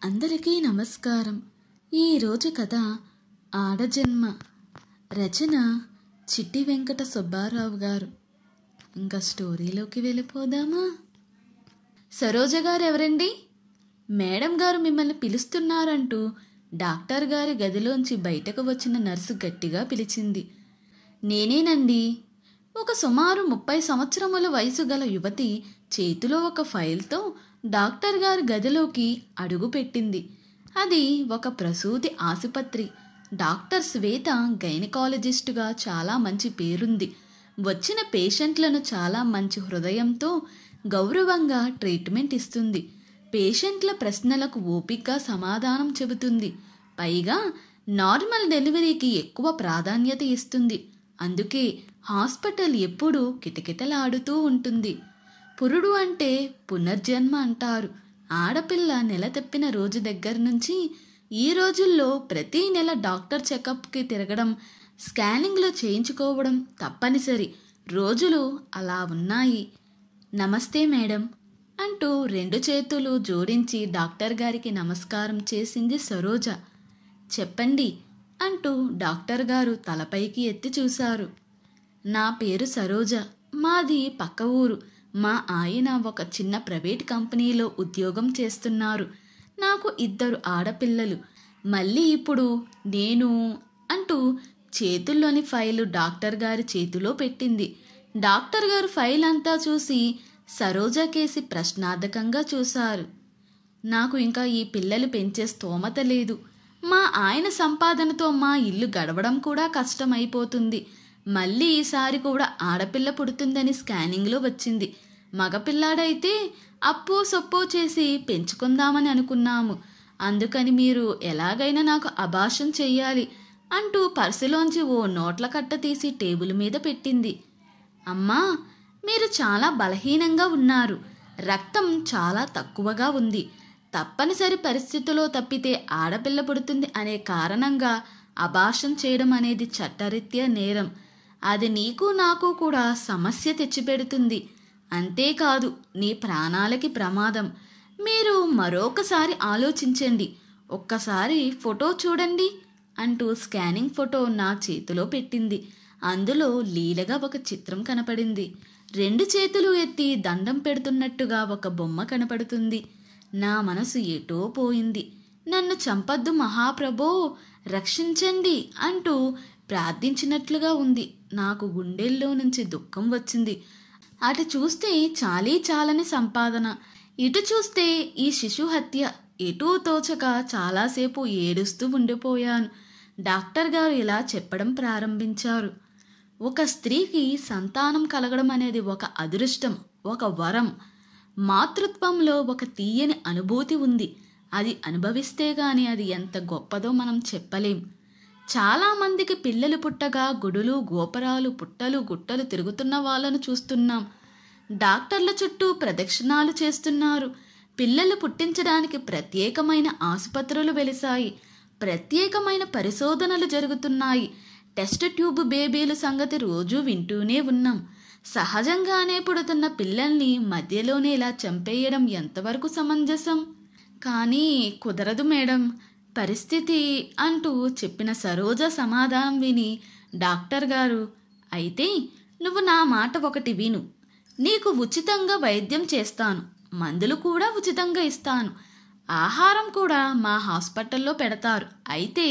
అందరికీ నమస్కారం. ఈరోజు కథ ఆడజన్మ. రచన చిట్టి వెంకట సుబ్బారావు గారు. ఇంకా స్టోరీలోకి వెళ్ళిపోదామా? సరోజ గారు ఎవరండి? మేడం గారు మిమ్మల్ని పిలుస్తున్నారంటూ డాక్టర్ గారి గదిలోంచి బయటకు వచ్చిన నర్సు గట్టిగా పిలిచింది. నేనేనండి. ఒక సుమారు 30 సంవత్సరముల వయసు గల యువతి చేతిలో ఒక ఫైల్తో డాక్టర్ గారి గదిలోకి అడుగుపెట్టింది. అది ఒక ప్రసూతి ఆసుపత్రి. డాక్టర్ శ్వేత గైనకాలజిస్టుగా చాలా మంచి పేరుంది. వచ్చిన పేషెంట్లను చాలా మంచి హృదయంతో గౌరవంగా ట్రీట్మెంట్ ఇస్తుంది. పేషెంట్ల ప్రశ్నలకు ఓపికగా సమాధానం చెబుతుంది. పైగా నార్మల్ డెలివరీకి ఎక్కువ ప్రాధాన్యత ఇస్తుంది. అందుకే హాస్పిటల్ ఎప్పుడూ కిటకిటలాడుతూ ఉంటుంది. పురుడు అంటే పునర్జన్మ అంటారు. ఆడపిల్ల నెల తప్పిన రోజు దగ్గర నుంచి ఈ రోజుల్లో ప్రతి నెల డాక్టర్ చెకప్కి తిరగడం, స్కానింగ్లు చేయించుకోవడం తప్పనిసరి రోజులు అలా ఉన్నాయి. నమస్తే మేడం అంటూ 2 చేతులు జోడించి డాక్టర్ గారికి నమస్కారం చేసింది సరోజ. చెప్పండి అంటూ డాక్టర్ గారు తలపైకి ఎత్తి చూశారు. నా పేరు సరోజ. మాది పక్క ఊరు. మా ఆయన ఒక చిన్న ప్రైవేట్ కంపెనీలో ఉద్యోగం చేస్తున్నారు. నాకు 2 ఆడపిల్లలు. మళ్ళీ ఇప్పుడు నేను అంటూ చేతుల్లోని ఫైలు డాక్టర్ గారి చేతిలో పెట్టింది. డాక్టర్ గారు ఫైల్ అంతా చూసి సరోజ కేసి ప్రశ్నార్థకంగా చూశారు. నాకు ఇంకా ఈ పిల్లలు పెంచే స్తోమత లేదు. మా ఆయన సంపాదనతో మా ఇల్లు గడవడం కూడా కష్టమైపోతుంది. మళ్ళీ ఈసారి కూడా ఆడపిల్ల పుడుతుందని స్కానింగ్లో వచ్చింది. మగపిల్లాడైతే అప్పో సొప్పో చేసి పెంచుకుందామని అనుకున్నాము. అందుకని మీరు ఎలాగైనా నాకు అబార్షన్ చెయ్యాలి అంటూ పర్సులోంచి ఓ నోట్ల కట్ట తీసి టేబుల్ మీద పెట్టింది. అమ్మా, మీరు చాలా బలహీనంగా ఉన్నారు. రక్తం చాలా తక్కువగా ఉంది. తప్పనిసరి పరిస్థితిలో తప్పితే ఆడపిల్ల పుడుతుంది అనే కారణంగా అబార్షన్ చేయడం అనేది చట్టరీత్యా నేరం. అది నీకు నాకు కూడా సమస్య తెచ్చిపెడుతుంది. అంతేకాదు, నీ ప్రాణాలకి ప్రమాదం. మీరు మరొకసారి ఆలోచించండి. ఒక్కసారి ఫోటో చూడండి అంటూ స్కానింగ్ ఫోటో నా చేతిలో పెట్టింది. అందులో లీలగా ఒక చిత్రం కనపడింది. 2 చేతులు ఎత్తి దండం పెడుతున్నట్టుగా ఒక బొమ్మ కనపడుతుంది. నా మనసు ఎటో పోయింది. నన్ను చంపద్దు మహాప్రభో, రక్షించండి అంటూ ప్రార్థించినట్లుగా ఉంది. నాకు గుండెల్లో నుంచి దుఃఖం వచ్చింది. అటు చూస్తే చాలీ చాలని సంపాదన, ఇటు చూస్తే ఈ శిశు హత్య. ఎటూ తోచక చాలాసేపు ఏడుస్తూ ఉండిపోయాను. డాక్టర్ గారు ఇలా చెప్పడం ప్రారంభించారు. ఒక స్త్రీకి సంతానం కలగడం అనేది ఒక అదృష్టం, ఒక వరం. మాతృత్వంలో ఒక తీయని అనుభూతి ఉంది. అది అనుభవిస్తే గాని అది ఎంత గొప్పదో మనం చెప్పలేం. చాలామందికి పిల్లలు పుట్టగా గుడులు, గోపురాలు, పుట్టలు, గుట్టలు తిరుగుతున్న వాళ్ళను చూస్తున్నాం. డాక్టర్ల చుట్టూ ప్రదక్షిణాలు చేస్తున్నారు. పిల్లలు పుట్టించడానికి ప్రత్యేకమైన ఆసుపత్రులు వెలిశాయి. ప్రత్యేకమైన పరిశోధనలు జరుగుతున్నాయి. టెస్ట్ ట్యూబ్ బేబీల సంగతి రోజూ వింటూనే ఉన్నాం. సహజంగానే పుడుతున్న పిల్లల్ని మధ్యలోనే ఇలా చంపేయడం ఎంతవరకు సమంజసం? కానీ కుదరదు మేడం పరిస్థితి అంటూ చెప్పిన సరోజ సమాధానం విని డాక్టర్ గారు, అయితే నువ్వు నా మాట ఒకటి విను. నీకు ఉచితంగా వైద్యం చేస్తాను. మందులు కూడా ఉచితంగా ఇస్తాను. ఆహారం కూడా మా హాస్పిటల్లో పెడతారు. అయితే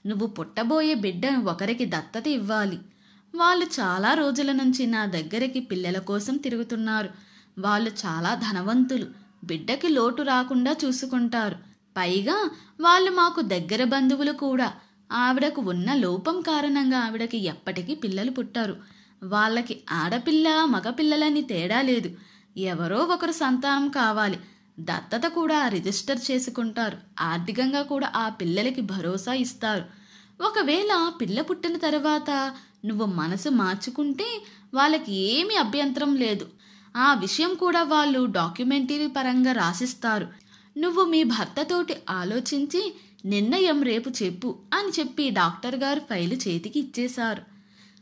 నువ్వు పుట్టబోయే బిడ్డను ఒకరికి దత్తత ఇవ్వాలి. వాళ్ళు చాలా రోజుల నుంచి నా దగ్గరికి పిల్లల కోసం తిరుగుతున్నారు. వాళ్ళు చాలా ధనవంతులు. బిడ్డకి లోటు రాకుండా చూసుకుంటారు. పైగా వాళ్ళు మాకు దగ్గర బంధువులు కూడా. ఆవిడకు ఉన్న లోపం కారణంగా ఆవిడకి ఎప్పటికీ పిల్లలు పుట్టారు. వాళ్ళకి ఆడపిల్ల మగపిల్లలని తేడా లేదు. ఎవరో ఒకరు సంతానం కావాలి. దత్తత కూడా రిజిస్టర్ చేసుకుంటారు. ఆర్థికంగా కూడా ఆ పిల్లలకి భరోసా ఇస్తారు. ఒకవేళ పిల్ల పుట్టిన తర్వాత నువ్వు మనసు మార్చుకుంటే వాళ్ళకి ఏమీ అభ్యంతరం లేదు. ఆ విషయం కూడా వాళ్ళు డాక్యుమెంటరీ పరంగా రాసిస్తారు. నువ్వు మీ భర్తతోటి ఆలోచించి నిర్ణయం రేపు చెప్పు అని చెప్పి డాక్టర్ గారు ఫైలు చేతికి ఇచ్చేశారు.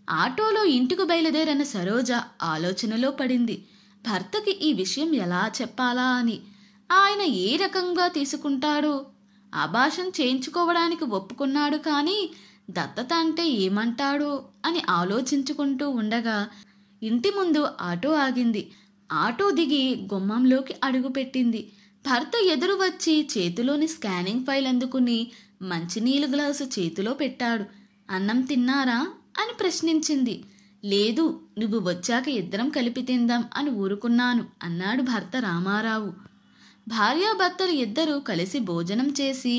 ఆటోలో ఇంటికి బయలుదేరిన సరోజ ఆలోచనలో పడింది. భర్తకి ఈ విషయం ఎలా చెప్పాలా అని. ఆయన ఏ రకంగా తీసుకుంటాడు? అబార్షన్ చేయించుకోవడానికి ఒప్పుకున్నాడు, కానీ దత్తత అంటే ఏమంటాడో అని ఆలోచించుకుంటూ ఉండగా ఇంటి ముందు ఆటో ఆగింది. ఆటో దిగి గుమ్మంలోకి అడుగుపెట్టింది. భర్త ఎదురు వచ్చి చేతిలోని స్కానింగ్ ఫైల్ అందుకుని మంచినీళ్ళు గ్లాసు చేతిలో పెట్టాడు. అన్నం తిన్నారా అని ప్రశ్నించింది. లేదు, నువ్వు వచ్చాక ఇద్దరం కలిపి తిందాం అని ఊరుకున్నాను అన్నాడు భర్త రామారావు. భార్యాభర్తలు ఇద్దరూ కలిసి భోజనం చేసి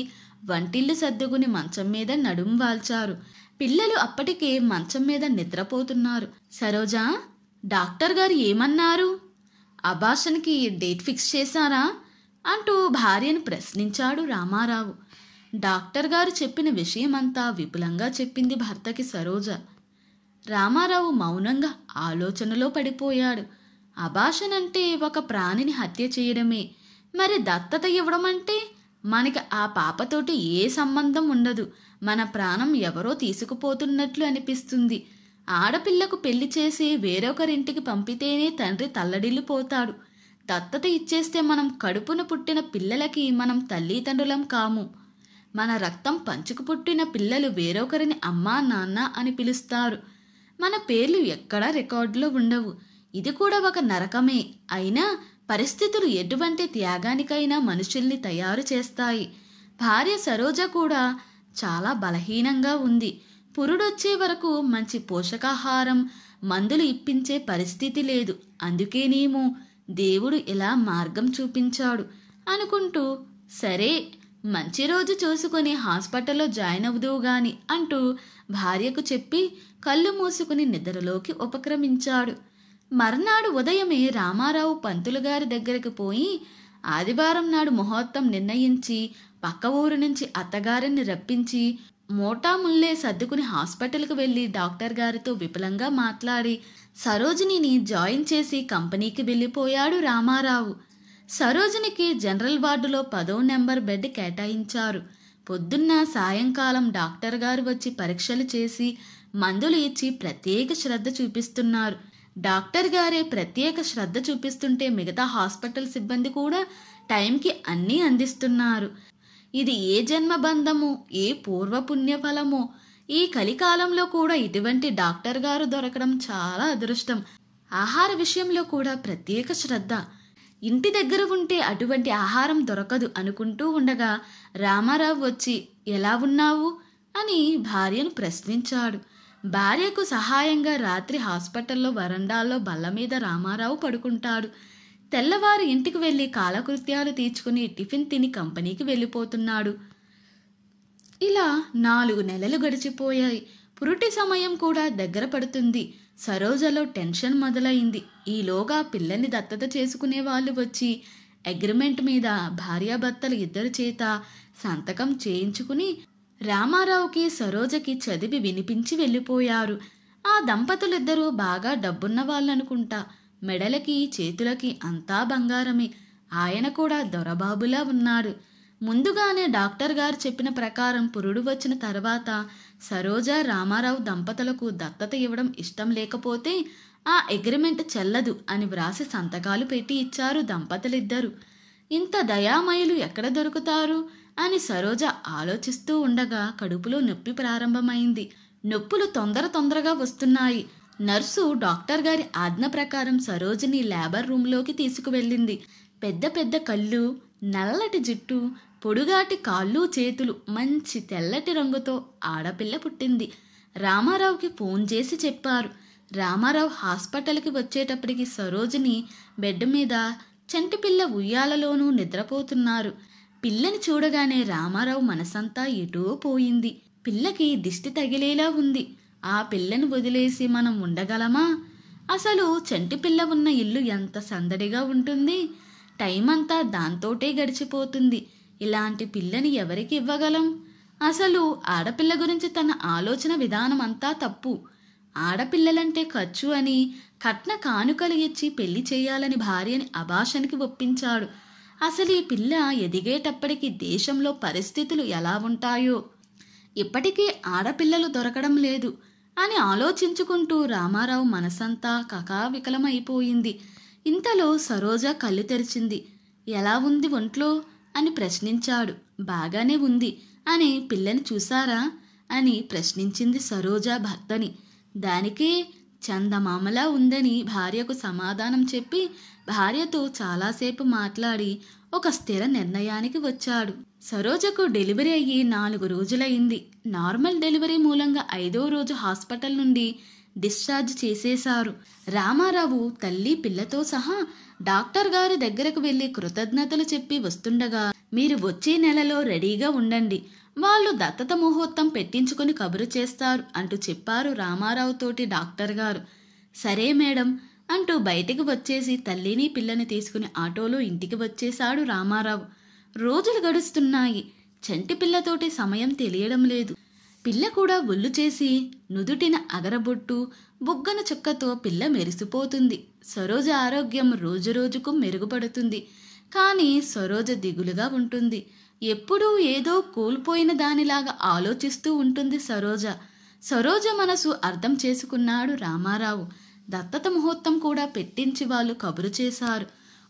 వంటిల్లు సర్దుకుని మంచం మీద నడుం వాల్చారు. పిల్లలు అప్పటికే మంచం మీద నిద్రపోతున్నారు. సరోజా, డాక్టర్ గారు ఏమన్నారు? అబార్షన్కి డేట్ ఫిక్స్ చేశారా అంటూ భార్యను ప్రశ్నించాడు రామారావు. డాక్టర్ గారు చెప్పిన విషయమంతా విపులంగా చెప్పింది భర్తకి సరోజ. రామారావు మౌనంగా ఆలోచనలో పడిపోయాడు. అబార్షన్ అంటే ఒక ప్రాణిని హత్య చేయడమే. మరి దత్తత ఇవ్వడం అంటే మనకి ఆ పాపతోటి ఏ సంబంధం ఉండదు. మన ప్రాణం ఎవరో తీసుకుపోతున్నట్లు అనిపిస్తుంది. ఆడపిల్లకు పెళ్లి చేసి వేరొకరింటికి పంపితేనే తండ్రి తల్లడిల్లిపోతాడు. దత్తత ఇచ్చేస్తే మనం కడుపున పుట్టిన పిల్లలకి మనం తల్లిదండ్రులం కాము. మన రక్తం పంచుకు పుట్టిన పిల్లలు వేరొకరిని అమ్మా నాన్న అని పిలుస్తారు. మన పేర్లు ఎక్కడా రికార్డులో ఉండవు. ఇది కూడా ఒక నరకమే. అయినా పరిస్థితులు ఎటువంటి త్యాగానికైనా మనుషుల్ని తయారు చేస్తాయి. భార్య సరోజ కూడా చాలా బలహీనంగా ఉంది. పురుడొచ్చే వరకు మంచి పోషకాహారం, మందులు ఇప్పించే పరిస్థితి లేదు. అందుకేనేమో దేవుడు ఇలా మార్గం చూపించాడు అనుకుంటూ, సరే మంచి రోజు చూసుకుని హాస్పిటల్లో జాయిన్ అవుదువు గాని అంటూ భార్యకు చెప్పి కళ్ళు మూసుకుని నిద్రలోకి ఉపక్రమించాడు. మర్నాడు ఉదయమే రామారావు పంతులు గారి దగ్గరికి పోయి ఆదివారం నాడు ముహూర్తం నిర్ణయించి పక్క ఊరు నుంచి అత్తగారిని రప్పించి మోటాముల్లే సర్దుకుని హాస్పిటల్కి వెళ్ళి డాక్టర్ గారితో విపులంగా మాట్లాడి సరోజినిని జాయిన్ చేసి కంపెనీకి వెళ్ళిపోయాడు రామారావు. సరోజినికి జనరల్ వార్డులో 10వ నెంబర్ బెడ్ కేటాయించారు. పొద్దున్న సాయంకాలం డాక్టర్ గారు వచ్చి పరీక్షలు చేసి మందులు ఇచ్చి ప్రత్యేక శ్రద్ధ చూపిస్తున్నారు. డాక్టర్ గారే ప్రత్యేక శ్రద్ధ చూపిస్తుంటే మిగతా హాస్పిటల్ సిబ్బంది కూడా టైంకి అన్నీ అందిస్తున్నారు. ఇది ఏ జన్మబంధమో, ఏ పూర్వపుణ్యఫలమో. ఈ కలికాలంలో కూడా ఇటువంటి డాక్టర్ గారు దొరకడం చాలా అదృష్టం. ఆహార విషయంలో కూడా ప్రత్యేక శ్రద్ధ. ఇంటి దగ్గర ఉంటే అటువంటి ఆహారం దొరకదు అనుకుంటూ ఉండగా రామారావు వచ్చి ఎలా ఉన్నావు అని భార్యను ప్రశ్నించాడు. భార్యకు సహాయంగా రాత్రి హాస్పిటల్లో వరండాల్లో బల్ల మీద రామారావు పడుకుంటాడు. తెల్లవారు ఇంటికి వెళ్ళి కాలకృత్యాలు తీర్చుకుని టిఫిన్ తిని కంపెనీకి వెళ్ళిపోతున్నాడు. ఇలా 4 నెలలు గడిచిపోయాయి. పురుటి సమయం కూడా దగ్గర పడుతుంది. సరోజలో టెన్షన్ మొదలైంది. ఈలోగా పిల్లని దత్తత చేసుకునే వాళ్ళు వచ్చి అగ్రిమెంట్ మీద భార్యాభర్తలు ఇద్దరి చేత సంతకం చేయించుకుని రామారావుకి సరోజకి చదివి వినిపించి వెళ్ళిపోయారు. ఆ దంపతులిద్దరూ బాగా డబ్బున్న వాళ్ళనుకుంటా. మెడలకి చేతులకి అంతా బంగారమే. ఆయన కూడా దొరబాబులా ఉన్నాడు. ముందుగానే డాక్టర్ గారు చెప్పిన ప్రకారం పురుడు వచ్చిన తర్వాత సరోజ రామారావు దంపతులకు దత్తత ఇవ్వడం ఇష్టం లేకపోతే ఆ అగ్రిమెంట్ చెల్లదు అని వ్రాసి సంతకాలు పెట్టి ఇచ్చారు దంపతులిద్దరూ. ఇంత దయామయులు ఎక్కడ దొరుకుతారు అని సరోజ ఆలోచిస్తూ ఉండగా కడుపులో నొప్పి ప్రారంభమైంది. నొప్పులు తొందరగా వస్తున్నాయి. నర్సు డాక్టర్ గారి ఆజ్ఞ ప్రకారం సరోజిని లేబర్ రూంలోకి తీసుకువెళ్ళింది. పెద్ద పెద్ద కళ్ళు, నల్లటి జుట్టు, పొడుగాటి కాళ్ళు చేతులు, మంచి తెల్లటి రంగుతో ఆడపిల్ల పుట్టింది. రామారావుకి ఫోన్ చేసి చెప్పారు. రామారావు హాస్పిటల్కి వచ్చేటప్పటికి సరోజిని బెడ్ మీద, చంటిపిల్ల ఉయ్యాలలోనూ నిద్రపోతున్నారు. పిల్లని చూడగానే రామారావు మనసంతా ఎటో పోయింది. పిల్లకి దిష్టి తగిలేలా ఉంది. ఆ పిల్లని వదిలేసి మనం ఉండగలమా? అసలు చంటిపిల్ల ఉన్న ఇల్లు ఎంత సందడిగా ఉంటుంది. టైం అంతా దాంతోటే గడిచిపోతుంది. ఇలాంటి పిల్లని ఎవరికి ఇవ్వగలం? అసలు ఆడపిల్ల గురించి తన ఆలోచన విధానం అంతా తప్పు. ఆడపిల్లలంటే ఖర్చు అని కట్న కానుకలు ఇచ్చి పెళ్లి చేయాలని భార్యని అబార్షన్కి ఒప్పించాడు. అసలు ఈ పిల్ల ఎదిగేటప్పటికి దేశంలో పరిస్థితులు ఎలా ఉంటాయో. ఇప్పటికీ ఆడపిల్లలు దొరకడం లేదు అని ఆలోచించుకుంటూ రామారావు మనసంతా కకావికలమైపోయింది. ఇంతలో సరోజ కళ్ళు తెరిచింది. ఎలా ఉంది ఒంట్లో అని ప్రశ్నించాడు. బాగానే ఉంది అని పిల్లని చూసారా అని ప్రశ్నించింది సరోజ భర్తని. దానికే చందమామలా ఉందని భార్యకు సమాధానం చెప్పి భార్యతో చాలాసేపు మాట్లాడి ఒక స్థిర నిర్ణయానికి వచ్చాడు. సరోజకు డెలివరీ అయ్యి 4 రోజులైంది. నార్మల్ డెలివరీ మూలంగా 5వ రోజు హాస్పిటల్ నుండి డిశ్చార్జ్ చేసేశారు. రామారావు తల్లి పిల్లతో సహా డాక్టర్ గారి దగ్గరకు వెళ్లి కృతజ్ఞతలు చెప్పి వస్తుండగా, మీరు వచ్చే నెలలో రెడీగా ఉండండి, వాళ్ళు దత్తత ముహూర్తం పెట్టించుకుని కబురు చేస్తారు అంటూ చెప్పారు రామారావుతోటి డాక్టర్ గారు. సరే మేడం అంటూ బయటికి వచ్చేసి తల్లిని పిల్లని తీసుకుని ఆటోలో ఇంటికి వచ్చేశాడు రామారావు. రోజులు గడుస్తున్నాయి. చంటి పిల్లతోటి సమయం తెలియడం లేదు. పిల్ల కూడా ఒళ్ళు చేసి నుదుటిన అగరబొట్టు బుగ్గన చుక్కతో పిల్ల మెరిసిపోతుంది. సరోజ ఆరోగ్యం రోజురోజుకు మెరుగుపడుతుంది. కానీ సరోజ దిగులుగా ఉంటుంది. ఎప్పుడూ ఏదో కోల్పోయిన దానిలాగా ఆలోచిస్తూ ఉంటుంది సరోజ మనసు అర్థం చేసుకున్నాడు రామారావు. దత్తత ముహూర్తం కూడా పెట్టించి వాళ్ళు కబురు చేశారు.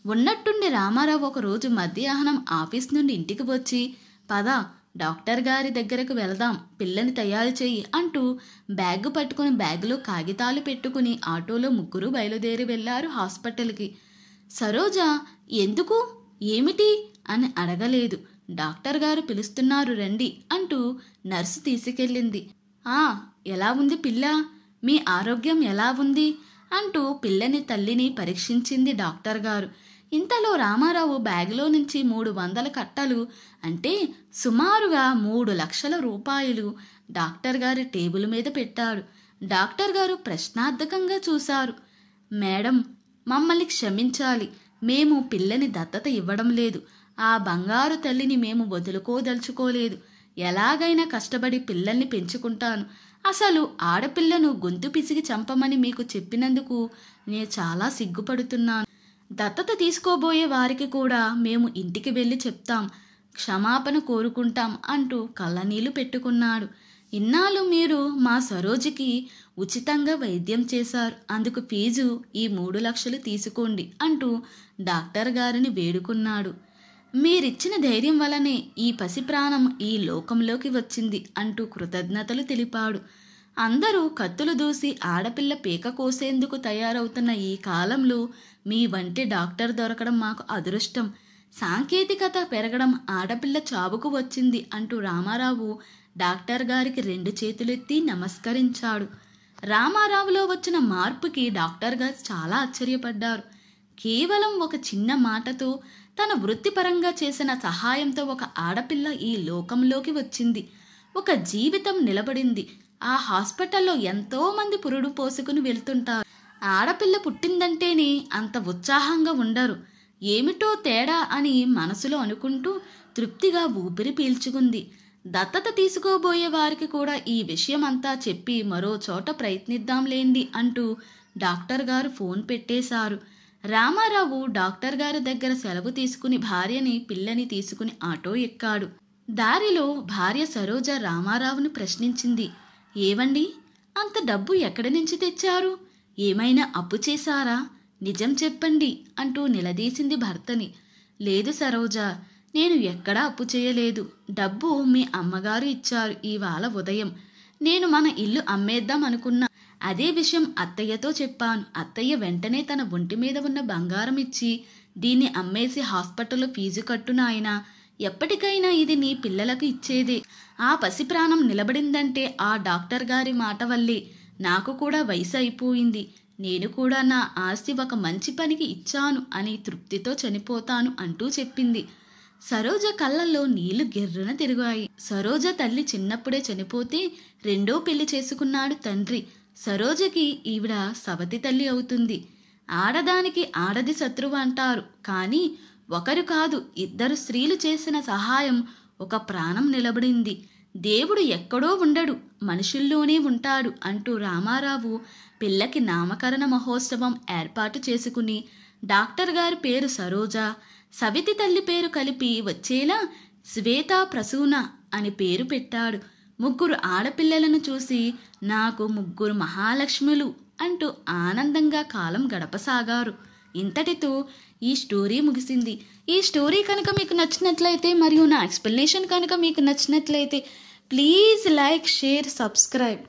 ఉన్నట్టుండి రామారావు ఒకరోజు మధ్యాహ్నం ఆఫీస్ నుండి ఇంటికి వచ్చి, పద డాక్టర్ గారి దగ్గరకు వెళదాం, పిల్లని తయారు చెయ్యి అంటూ బ్యాగ్ పట్టుకుని బ్యాగులో కాగితాలు పెట్టుకుని ఆటోలో ముగ్గురు బయలుదేరి వెళ్లారు హాస్పిటల్కి. సరోజ ఎందుకు ఏమిటి అని అడగలేదు. డాక్టర్ గారు పిలుస్తున్నారు రండి అంటూ నర్సు తీసుకెళ్ళింది. ఎలా ఉంది పిల్ల, మీ ఆరోగ్యం ఎలా ఉంది అంటూ పిల్లని తల్లిని పరీక్షించింది డాక్టర్ గారు. ఇంతలో రామారావు బ్యాగులో నుంచి 300 కట్టలు అంటే సుమారుగా 3 లక్షల రూపాయలు డాక్టర్ గారి టేబుల్ మీద పెట్టాడు. డాక్టర్ గారు ప్రశ్నార్థకంగా చూశారు. మేడం, మమ్మల్ని క్షమించాలి, మేము పిల్లని దత్తత ఇవ్వడం లేదు. ఆ బంగారు తల్లిని మేము వదులుకోదలుచుకోలేదు. ఎలాగైనా కష్టపడి పిల్లల్ని పెంచుకుంటాను. అసలు ఆడపిల్లను గొంతు పిసిగి చంపమని మీకు చెప్పినందుకు నేను చాలా సిగ్గుపడుతున్నాను. దత్తత తీసుకోబోయే వారికి కూడా మేము ఇంటికి వెళ్ళి చెప్తాం, క్షమాపణ కోరుకుంటాం అంటూ కళ్ళనీళ్లు పెట్టుకున్నాడు. ఇన్నాళ్ళు మీరు మా సరోజికి ఉచితంగా వైద్యం చేశారు, అందుకు ఫీజు ఈ 3 లక్షలు తీసుకోండి అంటూ డాక్టర్ గారిని వేడుకున్నాడు. మీరిచ్చిన ధైర్యం వల్లనే ఈ పసి ప్రాణం ఈ లోకంలోకి వచ్చింది అంటూ కృతజ్ఞతలు తెలిపాడు. అందరూ కత్తులు దూసి ఆడపిల్ల పీక కోసేందుకు తయారవుతున్న ఈ కాలంలో మీ వంటి డాక్టర్ దొరకడం మాకు అదృష్టం. సాంకేతికత పెరగడం ఆడపిల్ల చావుకు వచ్చింది అంటూ రామారావు డాక్టర్ గారికి 2 చేతులెత్తి నమస్కరించాడు. రామారావులో వచ్చిన మార్పుకి డాక్టర్ గారు చాలా ఆశ్చర్యపడ్డారు. కేవలం ఒక చిన్న మాటతో, తన వృత్తిపరంగా చేసిన సహాయంతో ఒక ఆడపిల్ల ఈ లోకంలోకి వచ్చింది. ఒక జీవితం నిలబడింది. ఆ హాస్పిటల్లో ఎంతో మంది పురుడు పోసుకుని వెళ్తుంటారు. ఆడపిల్ల పుట్టిందంటేనే అంత ఉత్సాహంగా ఉండరు. ఏమిటో తేడా అని మనసులో అనుకుంటూ తృప్తిగా ఊపిరి పీల్చుకుంది. దత్తత తీసుకోబోయే వారికి కూడా ఈ విషయం అంతా చెప్పి మరో చోట ప్రయత్నిద్దాంలేండి అంటూ డాక్టర్ గారు ఫోన్ పెట్టేశారు. రామారావు డాక్టర్ గారి దగ్గర సెలవు తీసుకుని భార్యని పిల్లని తీసుకుని ఆటో ఎక్కాడు. దారిలో భార్య సరోజ రామారావుని ప్రశ్నించింది. ఏవండి, అంత డబ్బు ఎక్కడి నుంచి తెచ్చారు? ఏమైనా అప్పు చేశారా? నిజం చెప్పండి అంటూ నిలదీసింది భర్తని. లేదు సరోజ, నేను ఎక్కడా అప్పు చేయలేదు. డబ్బు మీ అమ్మగారు ఇచ్చారు ఇవాళ ఉదయం. నేను మన ఇల్లు అమ్మేద్దాం అనుకున్నా. అదే విషయం అత్తయ్యతో చెప్పాను. అత్తయ్య వెంటనే తన ఒంటి మీద ఉన్న బంగారం ఇచ్చి, దీన్ని అమ్మేసి హాస్పిటల్లో ఫీజు కట్టు నాయనా, ఎప్పటికైనా ఇది నీ పిల్లలకు ఇచ్చేదే. ఆ పసి ప్రాణం నిలబడిందంటే ఆ డాక్టర్ గారి మాట వల్లే. నాకు కూడా వయసు అయిపోయింది. నేను కూడా నా ఆస్తి ఒక మంచి పనికి ఇచ్చాను అని తృప్తితో చనిపోతాను అంటూ చెప్పింది. సరోజ కళ్ళల్లో నీళ్లు గిర్రున తిరిగాయి. సరోజ తల్లి చిన్నప్పుడే చనిపోతే 2వ పెళ్లి చేసుకున్నాడు తండ్రి. సరోజకి ఈవిడ సవతి తల్లి అవుతుంది. ఆడదానికి ఆడది శత్రువు అంటారు, కానీ ఒకరు కాదు 2 స్త్రీలు చేసిన సహాయం ఒక ప్రాణం నిలబడింది. దేవుడు ఎక్కడో ఉండడు, మనుషుల్లోనే ఉంటాడు అంటూ రామారావు పిల్లకి నామకరణ మహోత్సవం ఏర్పాటు చేసుకుని డాక్టర్ గారి పేరు సరోజ, సవితి తల్లి పేరు కలిపి వచ్చేలా శ్వేతా ప్రసూన అని పేరు పెట్టాడు. 3 ఆడపిల్లలను చూసి నాకు 3 మహాలక్ష్ములు అంటూ ఆనందంగా కాలం గడపసాగారు. ఇంతటితో ఈ స్టోరీ ముగిసింది. ఈ స్టోరీ కనుక మీకు నచ్చినట్లయితే మరియు నా ఎక్స్ప్లెనేషన్ కనుక మీకు నచ్చినట్లయితే ప్లీజ్ లైక్, షేర్, సబ్స్క్రైబ్.